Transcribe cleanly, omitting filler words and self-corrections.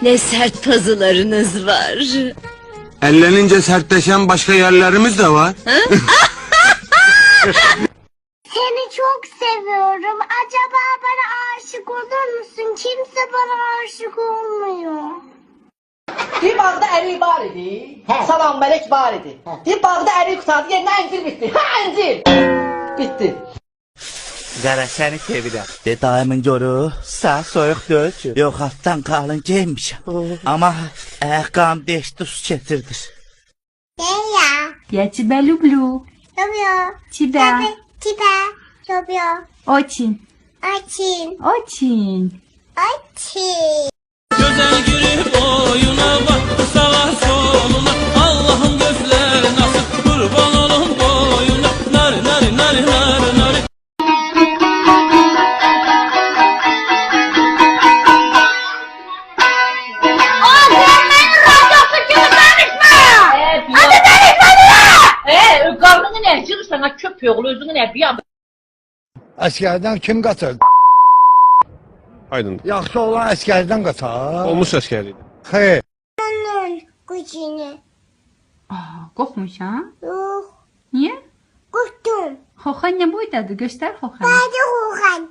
Ne sert pazılarınız var. Ellenince sertleşen başka yerlerimiz de var. Seni çok seviyorum. Acaba bana aşık olur musun? Kimse bana aşık olmuyor. Bir bağda ərik var idi. Salam melek var idi. Bir bağda ərik qutardı, yerinə əncir bitdi. Əncir! Bitdi. Qara səni sevirəm. De dayımın görü, sağ soyuq deyil ki. Yox, altdan qalın geymişəm. Amma ayaqqabım deşdi, su getirdir. Я тебя люблю. Люблю. Тебя. Тебя люблю. Очень. Очень. Очень. Очень. Güzel girip oyuna bak sağa soluna Allah'ım gözleri nasıl kurban olun boyuna Nari nari nari nari nari Qarnını nə cırırsan, köpək oğlu özünü nə bir an. Əsgərdən kim qaçır? Aydın. Yaxşı olan əsgərdən qaçar. Olmuş əsgəriydi. Xeyr. Onun gücünü. Aa, korkmuş ha? Yok. Niye? Korktum. Hohan ne boydadı? Göster Hohan. Hadi Orhan.